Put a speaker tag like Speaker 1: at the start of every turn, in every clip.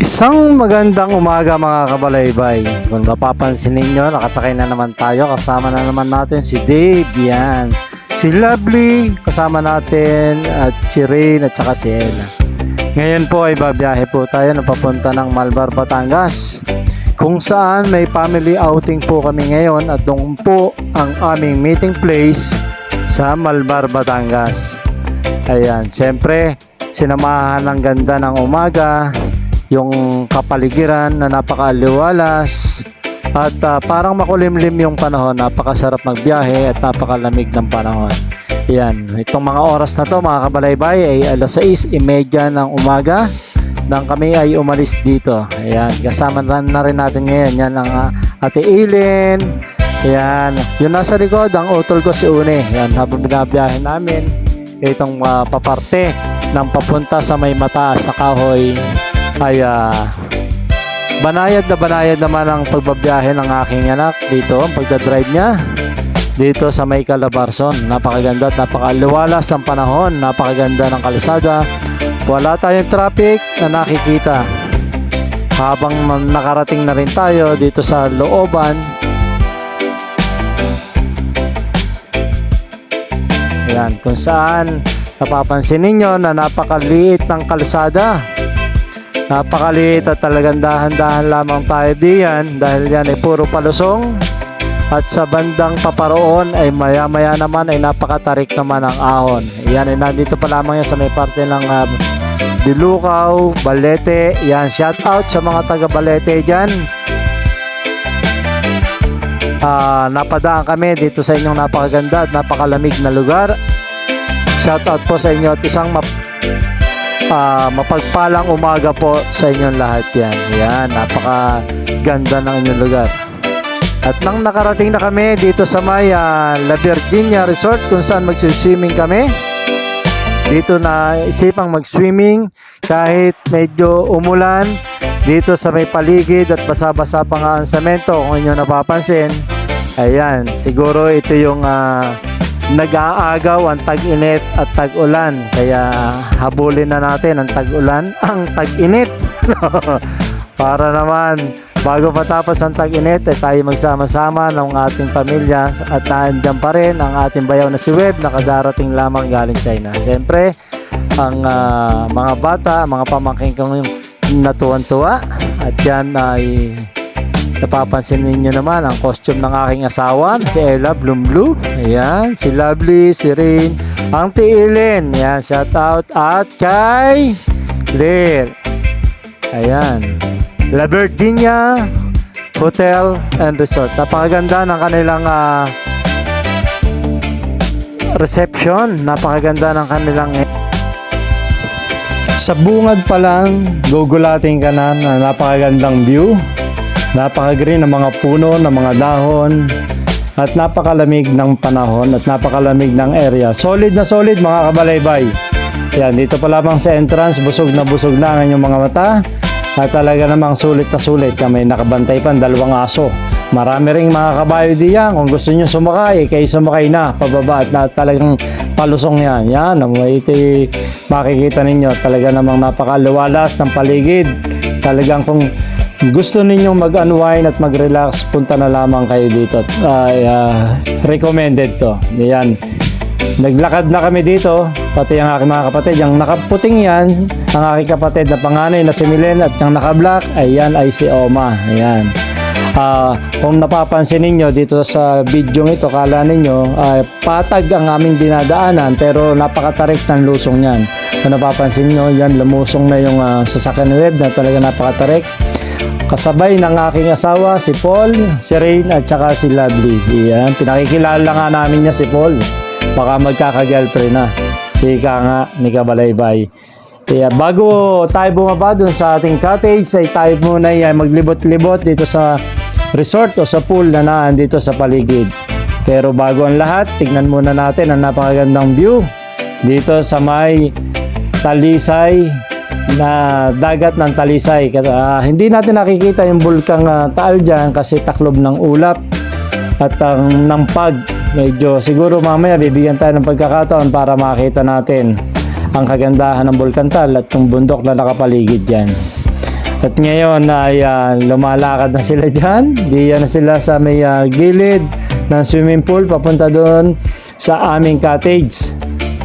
Speaker 1: Isang magandang umaga mga kabalaybay. Kung mapapansin ninyo, nakasakay na naman tayo. Kasama na naman natin si Dave, yan. Si Lovely, kasama natin, at si Rain, at saka si Ella. Ngayon po ay babiyahe po tayo na papunta ng Malvar, Batangas. Kung saan may family outing po kami ngayon at doon po ang aming meeting place sa Malvar, Batangas. Ayan, siyempre, sinamahan ng ganda ng umaga, yung kapaligiran na napakaliwalas at parang makulimlim yung panahon, napakasarap magbiyahe at napakalamig ng panahon. Yan, itong mga oras na to mga kabalaybay ay alas 6:30 ng umaga nang kami ay umalis dito. Ayan, kasama na rin natin ngayon yan ang Ate Eileen. Ayan, yung nasa likod ang utol ko si Une. Yan, habang binabiyahe namin itong paparte ng papunta sa may mataas na kahoy ay banayad na banayad naman ang pagbabiyahe ng aking anak dito, ang pagdadrive niya dito sa may Calabarzon. Napakaganda at napakaliwalas ng panahon, napakaganda ng kalsada, wala tayong traffic na nakikita. Habang nakarating na rin tayo dito sa looban, ayan, kung saan napapansin ninyo na napakaliit ng kalsada. Napakaliit at talagang dahan-dahan lamang tayo diyan dahil yan ay puro palusong. At sa bandang paparoon ay maya-maya naman ay napakatarik naman ang ahon. Yan ay nandito pa lamang yan sa may parte ng Dilucaw, Balete. Yan, shout out sa mga taga Balete dyan. Napadaan kami dito sa inyong napakaganda at napakalamig na lugar. Shout out po sa inyo at isang mapagpalang umaga po sa inyong lahat yan. Yan, napakaganda ng inyong lugar. At nang nakarating na kami dito sa may La Virginia Resort kung saan magsiswimming kami. Dito na isipang mag-swimming kahit medyo umulan. Dito sa may paligid at basa-basa pa nga ang semento kung inyo napapansin. Ayan, siguro ito yung nag-aagaw ang tag-init at tag-ulan, kaya habulin na natin ang tag-ulan ang tag-init para naman bago matapos ang tag-init ay tayo magsama-sama ng ating pamilya at nandiyan pa rin ang ating bayaw na si Web na kadarating lamang galing China. Siyempre ang mga bata, mga pamangkin kong natuwan-tuwa at yan ay napapansin ninyo naman ang costume ng aking asawa, si Ella Blum. Ayan, si Lovely, si Rain, ang Eileen. Ayan, shout out at kay Claire. Ayan, La Virginia Hotel and Resort. Napakaganda ng kanilang reception. Napakaganda ng kanilang sa bungad pa lang, gugulating ka na napakagandang view. Napaka-green ng mga puno, ng mga dahon at napakalamig ng panahon at napakalamig ng area. Solid na solid mga kabalaybay. Yan, dito pa lamang sa entrance, busog na ang inyong mga mata at talaga namang sulit na sulit. May nakabantay pa, 2 aso. Marami ring mga kabayo diyan. Kung gusto nyo sumakay, kayo sumakay na pababa at talagang palusong yan. Yan, ito makikita ninyo. Talaga namang napakaluwalas ng paligid. Talagang kung gusto ninyong mag-unwind at mag-relax, punta na lamang kayo dito. Recommended to. Yan. Naglakad na kami dito, pati ang aking mga kapatid. Yung nakaputing yan, ang aking kapatid na panganay na si Milen at yung naka-black, ayan ay si Oma. Ayan. Kung napapansin ninyo dito sa video ito, kala ninyo patag ang aming dinadaanan pero napakatarik ng lusong yan. Kung napapansin nyo, yan lumusong na yung sasakyan Web na talaga napakatarik. Kasabay ng aking asawa, si Paul, si Rain at saka si Lovely. Yan, pinakikilala nga namin niya si Paul. Baka magkaka-girlfriend na. Ika nga ni Kabalaybay. Kaya bago tayo bumaba dun sa ating cottage, ay tayo muna maglibot-libot dito sa resort o sa pool na naan dito sa paligid. Pero bago ang lahat, tignan muna natin ang napakagandang view dito sa may Talisay na dagat ng Talisay. Hindi natin nakikita yung bulkang Taal dyan kasi taklob ng ulap at ng pag. Medyo siguro mamaya bibigyan tayo ng pagkakataon para makita natin ang kagandahan ng Bulkan Taal at yung bundok na nakapaligid dyan. At ngayon ay lumalakad na sila dyan. Diyan na sila sa may gilid ng swimming pool papunta doon sa aming cottage.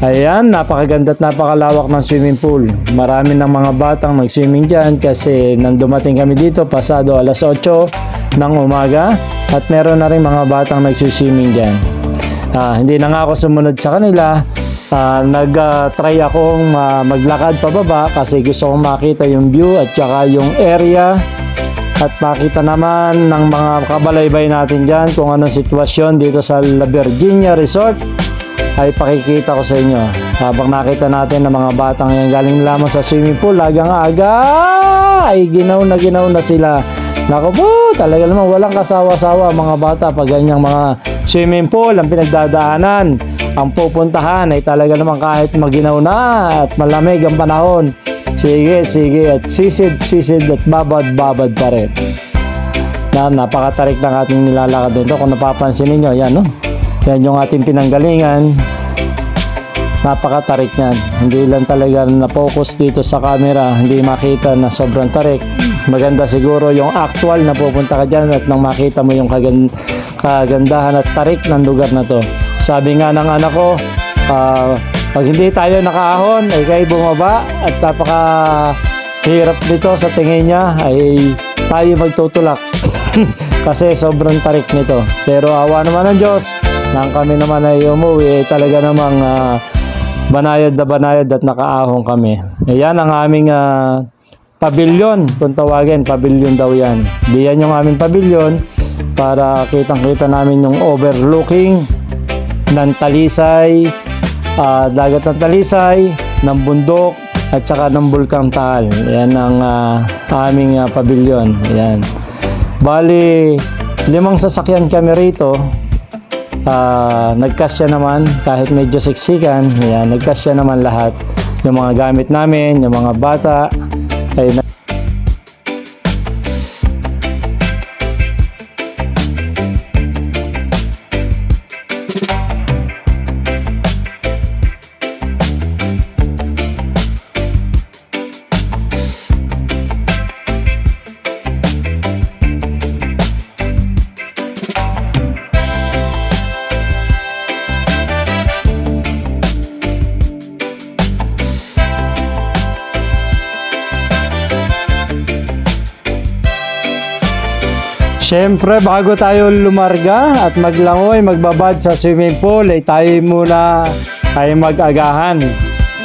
Speaker 1: Ayan, napakaganda at napakalawak ng swimming pool. Marami ng mga batang nag-swimming dyan kasi nang dumating kami dito pasado alas 8 ng umaga at meron na rin mga batang nag-swimming dyan. Hindi na nga ako sumunod sa kanila. Nag-try akong maglakad pababa kasi gusto kong makita yung view at saka yung area at makita naman ng mga kabalaybay natin dyan kung anong sitwasyon dito sa La Virginia Resort ay pakikita ko sa inyo. Habang nakita natin ng mga batang yan galing lamang sa swimming pool agang aga ay ginaw na sila. Naku po, talaga naman walang kasawa-sawa mga bata pag ganyang mga swimming pool ang pinagdadaanan. Ang pupuntahan ay talaga naman kahit maginaw na at malamig ang panahon. Sige at sisid at babad pa rin. Napakatarik ng ating nilalakad dito. Kung napapansin ninyo, yan no? Yan yung ating pinanggalingan. Napakatarik yan. Hindi lang talaga na-focus dito sa camera. Hindi makita na sobrang tarik. Maganda siguro yung actual na pupunta ka dyan at nang makita mo yung kagandahan at tarik ng lugar na to. Sabi nga ng anak ko, pag hindi tayo nakaahon ay kayo bumaba at napakahirap dito sa tingin niya ay tayo magtutulak. Kasi sobrang tarik nito. Pero awa naman ng Diyos, nang kami naman ay umuwi ay talaga namang banayad at nakaahon kami. Ayan ang aming pavilion, kung tawagin, pavilion daw yan. Diyan yung aming pavilion para kitang-kita namin yung overlooking ng Talisay, dagat ng Talisay, ng bundok, at saka ng Bulkang Taal. Yan ang aming pavilion. Yan. Bali, 5 sasakyan kami rito. Nagkasya naman, kahit medyo siksikan, yan, nagkasya naman lahat. Yung mga gamit namin, yung mga bata, ay Siyempre, bago tayo lumarga at maglangoy, magbabad sa swimming pool, ay tayo muna ay mag-agahan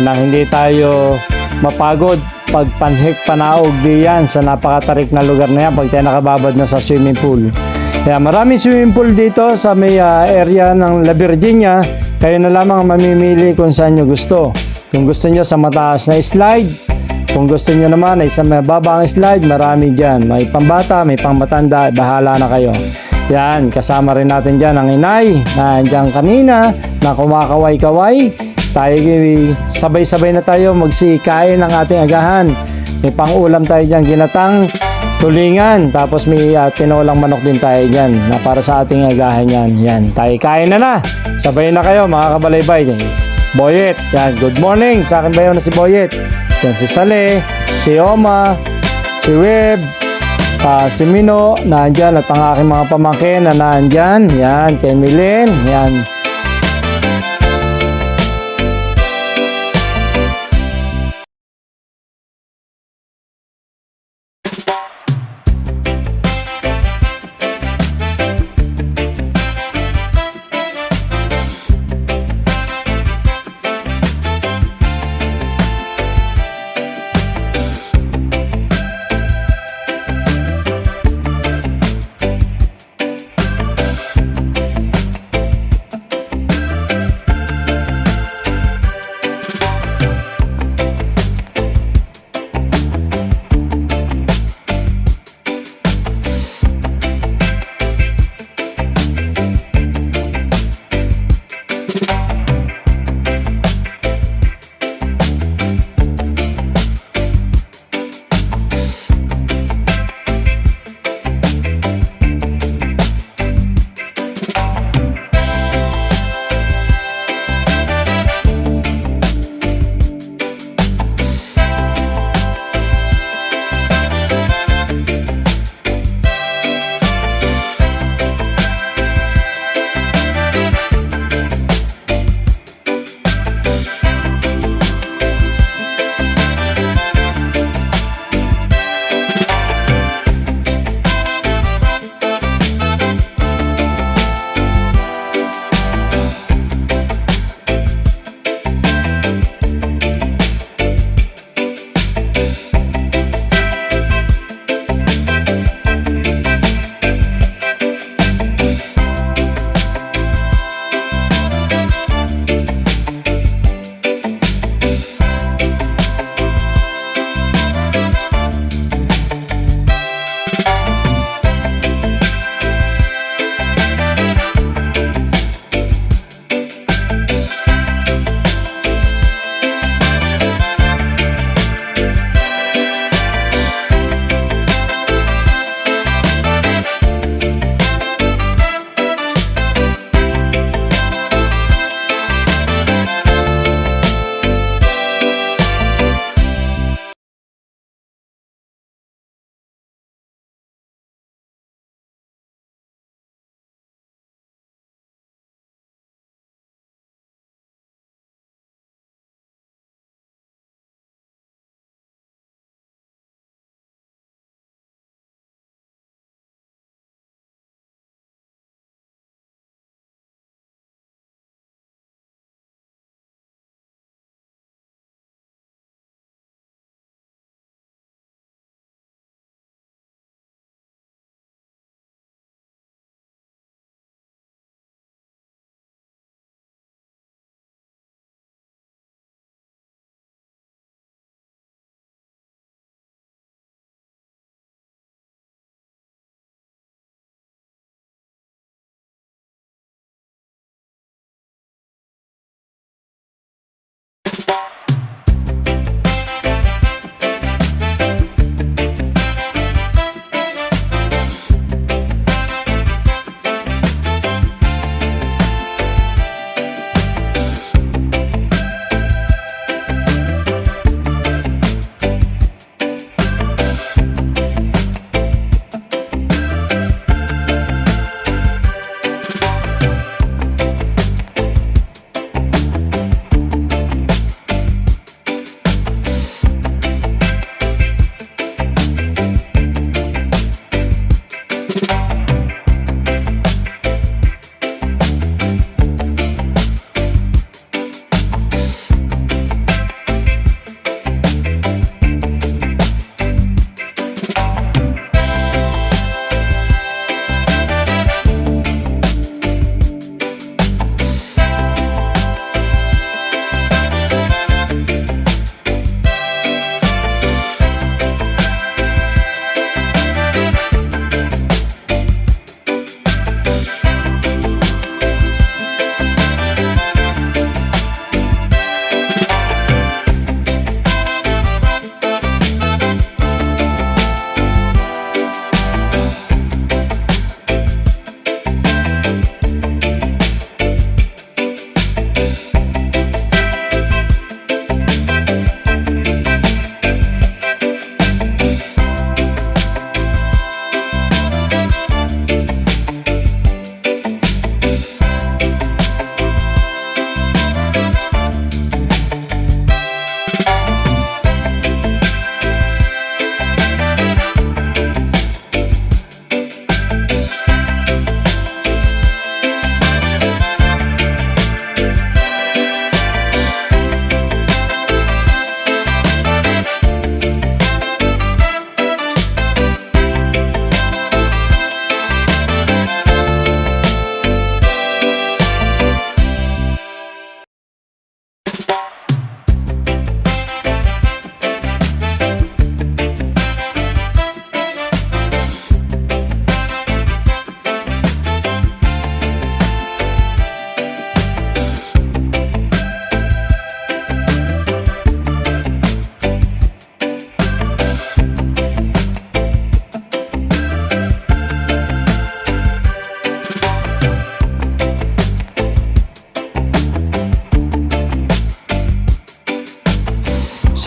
Speaker 1: na hindi tayo mapagod pag panhik panaog diyan sa napakatarik na lugar na yan pag tayo nakababad na sa swimming pool. Kaya maraming swimming pool dito sa may area ng La Virginia. Kayo na lamang mamimili kung saan nyo gusto. Kung gusto nyo sa mataas na slide, kung gusto nyo naman ay sa mababang slide, marami dyan. May pambata, may pangmatanda, bahala na kayo. Yan, kasama rin natin dyan ang inay na andyan kanina na kumakaway-kaway. Tayo sabay-sabay na tayo magsikain ng ating agahan. May pang-ulam tayo dyan, ginatang tulingan. Tapos may tinolang manok din tayo dyan na para sa ating agahan yan. Yan, tayo kain na. Sabay na kayo mga kabalaybay. Boyet, yan, good morning. Sa akin ba yun na si Boyet? Yan si Sale, si Oma, si Web, si Mino, naandyan, at ang aking mga pamangkin na naandyan. Yan, kay Milen, yan.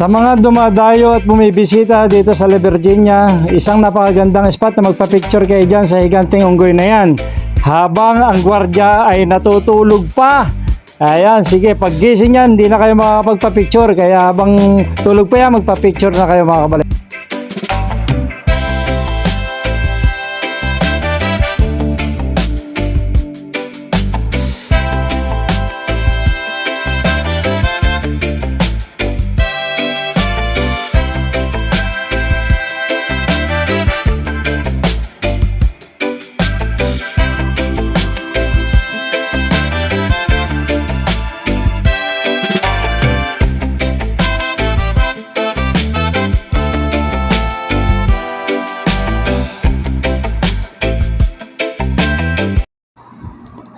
Speaker 1: Sa mga dumadayo at bumibisita dito sa La Virginia, isang napakagandang spot na magpa-picture kayo dyan sa higanting unggoy na yan. Habang ang gwardiya ay natutulog pa. Ayan, sige, pag gising yan, hindi na kayo makakapagpa-picture. Kaya habang tulog pa yan, magpa-picture na kayo mga kabalay.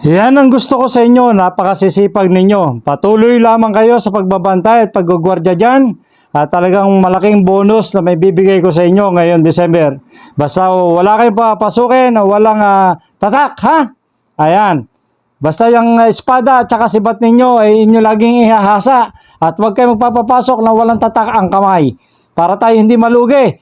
Speaker 1: Yan ang gusto ko sa inyo, napakasisipag ninyo. Patuloy lamang kayo sa pagbabantay at paggugwardya dyan. At talagang malaking bonus na may bibigay ko sa inyo ngayon December. Basta wala kayong papasukin o walang tatak, ha? Ayan. Basta yung espada at saka sibat ninyo ay inyo laging ihahasa. At huwag kayong magpapapasok na walang tatak ang kamay. Para tayo hindi malugi.